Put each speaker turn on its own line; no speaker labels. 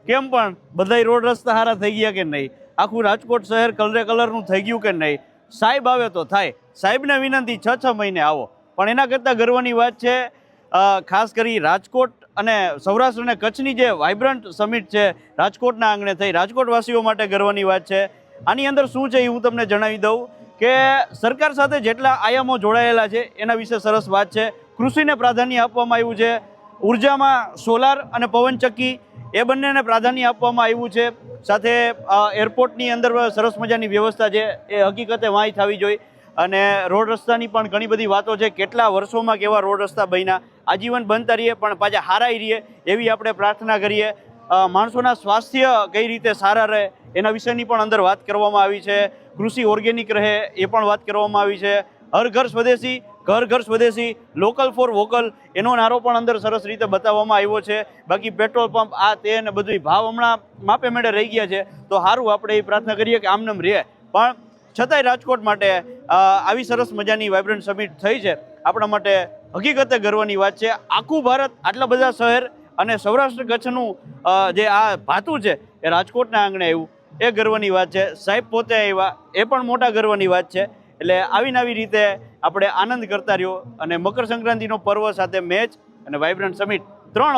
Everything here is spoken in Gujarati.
કેમ પણ બધાય રોડ રસ્તા સારા થઈ ગયા કે નહીં, આખું રાજકોટ શહેર કલરે કલરનું થઈ ગયું કે નહીં? સાહેબ આવે તો થાય, સાહેબને વિનંતી 6 મહિને આવો. પણ એના કરતાં ગર્વની વાત છે ખાસ કરી રાજકોટ અને સૌરાષ્ટ્ર અને કચ્છની જે વાઇબ્રન્ટ સમિટ છે રાજકોટના આંગણે થઈ, રાજકોટવાસીઓ માટે ગર્વની વાત છે. આની અંદર શું છે એ હું તમને જણાવી દઉં કે સરકાર સાથે જેટલા આયામો જોડાયેલા છે એના વિશે સરસ વાત છે. કૃષિને પ્રાધાન્ય આપવામાં આવ્યું છે, ઉર્જામાં સોલાર અને પવનચક્કી એ બંનેને પ્રાધાન્ય આપવામાં આવ્યું છે. સાથે એરપોર્ટની અંદર સરસ મજાની વ્યવસ્થા છે, એ હકીકતે વાંય થવી જોઈએ. અને રોડ રસ્તાની પણ ઘણી બધી વાતો છે, કેટલા વર્ષોમાં કેવા રોડ રસ્તા બન્યા, આજીવન બનતા રહીએ પણ પાછા હારાઈ રહીએ એવી આપણે પ્રાર્થના કરીએ. માણસોના સ્વાસ્થ્ય કઈ રીતે સારા રહે એના વિશેની પણ અંદર વાત કરવામાં આવી છે. કૃષિ ઓર્ગેનિક રહે એ પણ વાત કરવામાં આવી છે. હર ઘર સ્વદેશી, ઘર ઘર સ્વદેશી, લોકલ ફોર વોકલ એનો નારો પણ અંદર સરસ રીતે બતાવવામાં આવ્યો છે. બાકી પેટ્રોલ પંપ આ તે ને બધું ભાવ હમણાં માપે મેળે રહી ગયા છે, તો સારું આપણે એ પ્રાર્થના કરીએ કે આમનેમ રહે. પણ છતાંય રાજકોટ માટે આવી સરસ મજાની વાઇબ્રન્ટ સમિટ થઈ છે, આપણા માટે હકીકતે ગર્વની વાત છે. આખું ભારત આટલા બધા શહેર અને સૌરાષ્ટ્ર કચ્છનું જે આ ભાતું છે એ રાજકોટના આંગણે આવ્યું, એ ગર્વની વાત છે. સાહેબ પોતે આવ્યા એ પણ મોટા ગર્વની વાત છે. એટલે આવીને આવી રીતે આપણે આનંદ કરતા રહ્યો અને મકર સંક્રાંતિનો પર્વ સાથે મેચ અને વાઇબ્રન્ટ સમિટ 3